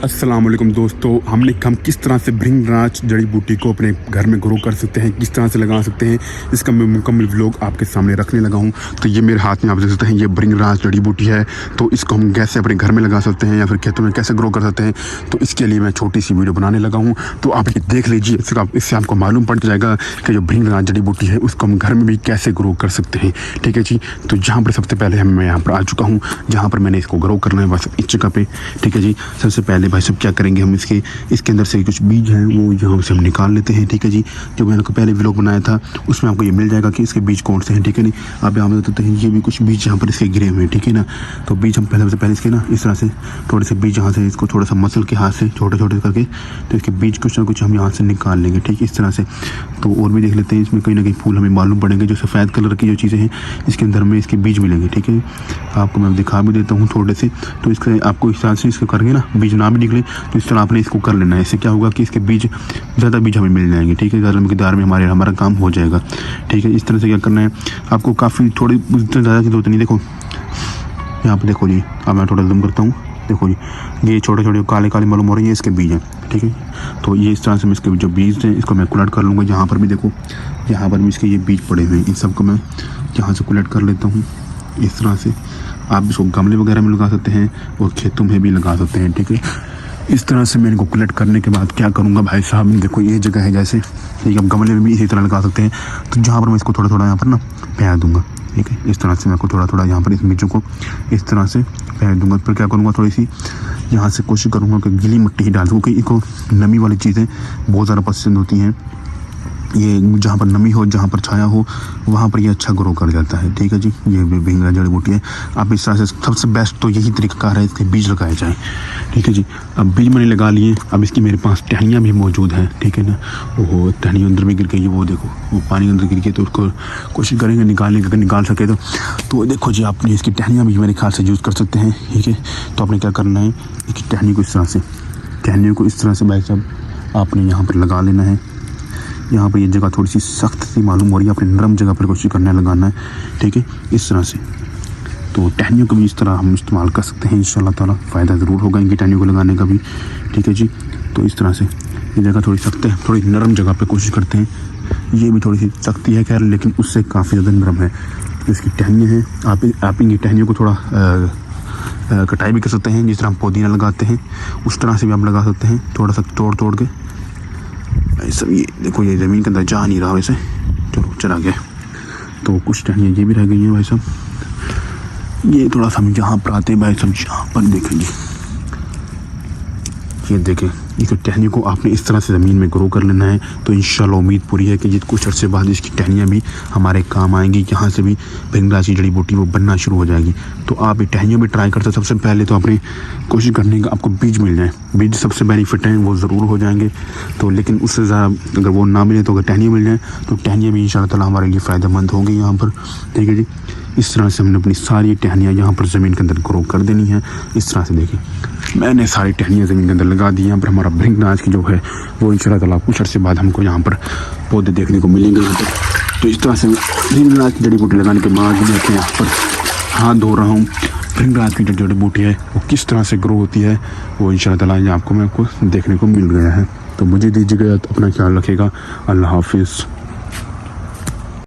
अस्सलाम वालेकुम दोस्तों, हम किस तरह से भृंगराज जड़ी बूटी को अपने घर में ग्रो कर सकते हैं, किस तरह से लगा सकते हैं, इसका मैं मुकम्मल व्लॉग आपके सामने रखने लगा हूं। तो ये मेरे हाथ में आप देख सकते हैं, ये भृंगराज जड़ी बूटी है। तो इसको हम कैसे अपने घर में लगा सकते हैं या फिर खेतों में कैसे ग्रो कर सकते हैं, तो इसके लिए मैं छोटी सी वीडियो बनाने लगा हूँ। तो आप ये देख लीजिए, इससे आपको मालूम पड़ जाएगा कि जो भृंगराज जड़ी बूटी है उसको हम घर में भी कैसे ग्रो कर सकते हैं। ठीक है जी। तो यहाँ पर सबसे पहले मैं यहाँ पर आ चुका हूँ, जहाँ पर मैंने इसको ग्रो करना है बस इस जगह पे। ठीक है जी। सबसे पहले भाई सब क्या करेंगे, हम इसके अंदर से कुछ बीज हैं वो यहाँ से हम निकाल लेते हैं। ठीक है जी। जो मैंने पहले व्लॉग बनाया था उसमें आपको ये मिल जाएगा कि इसके बीज कौन से हैं। ठीक है नहीं, आप यहाँ पे हैं ये भी कुछ बीज यहाँ पर इसके गिरे हुए हैं। ठीक है ना। तो बीज हम पहले इसके ना इस तरह से थोड़े से बीज यहाँ से इसको थोड़ा सा मसल के हाथ से छोटे छोटे करके, तो इसके बीज कुछ ना कुछ हम यहाँ से निकाल लेंगे। ठीक है, इस तरह से। तो और भी देख लेते हैं, इसमें कहीं ना कहीं फूल हमें मालूम पड़ेंगे, जो सफ़ेद कलर की जो चीज़ें हैं इसके अंदर में इसके बीज मिलेंगे। ठीक है, आपको मैं दिखा भी देता हूँ थोड़े से। तो इसके आपको इस तरह से इसको करेंगे ना, बीज ना भी निकले तो इस तरह आपने इसको कर लेना है। इससे क्या होगा कि इसके बीज ज़्यादा बीज हमें मिल जाएंगे। ठीक है, ज़्यादा मकदार में हमारा काम हो जाएगा। ठीक है, इस तरह से क्या करना है आपको, काफ़ी थोड़ी ज़्यादा की जरूरत नहीं। देखो यहाँ पर देखो जी, अब मैं थोड़ा जूम करता हूँ। देखो जी, ये छोटे छोटे काले काले मालूम हो रहे हैं, ये इसके बीज हैं। ठीक है, तो ये इस तरह से मैं इसके जो बीज हैं इसको मैं कुलेट कर लूँगा। यहाँ पर भी देखो, यहाँ पर भी इसके ये बीज पड़े हुए हैं, इन सबको मैं यहाँ से कुलेट कर लेता हूँ इस तरह से। आप इसको गमले वगैरह में लगा सकते हैं और खेतों में भी लगा सकते हैं। ठीक है, इस तरह से मैं इनको कुलेट करने के बाद क्या करूँगा भाई साहब, देखो ये जगह है जैसे, ठीक है, आप गमले में भी इसी तरह लगा सकते हैं। तो जहाँ पर मैं इसको थोड़ा थोड़ा यहाँ पर ना फेंक दूँगा। ठीक है, इस तरह से मैं थोड़ा थोड़ा यहाँ पर इस बीजों को इस तरह से फेंक दूँगा। फिर क्या करूँगा, थोड़ी सी यहाँ से कोशिश करूँगा कि गीली मिट्टी ही डाल दूँ, क्योंकि इनको नमी वाली चीज़ें बहुत ज़्यादा पसंद होती हैं। ये जहाँ पर नमी हो, जहाँ पर छाया हो, वहाँ पर ये अच्छा ग्रो कर जाता है। ठीक है जी, ये भी भृंगराज जड़ी बूटी है। आप इस तरह से सबसे बेस्ट तो यही तरीका है, इसके बीज लगाए जाएँ। ठीक है जी, अब बीज मैंने लगा लिए। अब इसकी मेरे पास टहनियाँ भी मौजूद हैं। ठीक है ना, वो टहनियाँ अंदर में गिर गई, वो देखो वो पानी अंदर गिर गई, तो उसको कोशिश करेंगे निकालने की, अगर निकाल सके तो देखो जी, आपने इसकी टहनियाँ भी मेरे ख्याल से यूज़ कर सकते हैं। ठीक है, तो आपने क्या करना है, इसकी टहनी को इस तरह से, टहनियों को इस तरह से भाई साहब आपने यहाँ पर लगा लेना है। यहाँ पर ये जगह थोड़ी सी सख्त सी मालूम हो रही है, अपनी नरम जगह पर कोशिश करना है लगाना है। ठीक है, इस तरह से। तो टहनियों को भी इस तरह हम इस्तेमाल कर सकते हैं, इंशाल्लाह ताला फ़ायदा ज़रूर होगा इनकी टहनियों को लगाने का भी। ठीक है जी, तो इस तरह से ये जगह थोड़ी सख्त है, थोड़ी नरम जगह पे कोशिश करते हैं। ये भी थोड़ी सी सख्ती है खैर, लेकिन उससे काफ़ी ज़्यादा नरम है। तो इसकी टहनियाँ हैं, आप इनकी टहनियों को थोड़ा कटाई भी कर सकते हैं, जिस तरह हम पुदीना लगाते हैं उस तरह से भी आप लगा सकते हैं, थोड़ा सा तोड़ के। सब ये देखो, ये ज़मीन के अंदर जा नहीं रहा वैसे, चलो चला गया। तो कुछ टहनियाँ ये भी रह गई हैं भाई साहब। ये थोड़ा सा हम यहाँ पर आते हैं भाई साहब, यहाँ पर देखें जी, ये देखें, इस टहनी को आपने इस तरह से ज़मीन में ग्रो कर लेना है। तो इंशाल्लाह उम्मीद पूरी है कि ये कुछ अर्से बाद इसकी टहनियाँ भी हमारे काम आएंगी, यहाँ से भी भृंगराज की जड़ी बूटी वो बनना शुरू हो जाएगी। तो आप ये टहनियों में ट्राई करते, सबसे पहले तो अपनी कोशिश करने का आपको बीज मिल जाए। बीज सबसे बेनिफिट हैं, वो ज़रूर हो जाएंगे। तो लेकिन उससे ज़्यादा अगर वो ना मिले, तो अगर टहनियाँ मिल जाएँ तो टहनियाँ भी इंशाल्लाह ताला हमारे लिए फ़ायदेमंद होंगी यहाँ पर। ठीक है जी, इस तरह से हमने अपनी सारी टहनियाँ यहाँ पर ज़मीन के अंदर ग्रो कर देनी है। इस तरह से देखिए, मैंने सारी टहनियाँ ज़मीन के अंदर लगा दी। यहाँ पर हमारा भृंगराज की जो है वो इंशाल्लाह ताला कुछ अर्से बाद हमको यहाँ पर पौधे देखने को मिलेंगे यहाँ पर। तो इस तरह से भृंगराज की जड़ी बूटी लगाने के बाद मैं अपने यहाँ पर हाथ धो रहा हूँ। भृंगराज की जो जड़ी बूटी है वो किस तरह से ग्रो होती है वो इंशाल्लाह ताला आपको देखने को मिल गया है। तो मुझे दीजिएगा, अपना ख्याल रखिएगा। अल्लाह हाफिज़।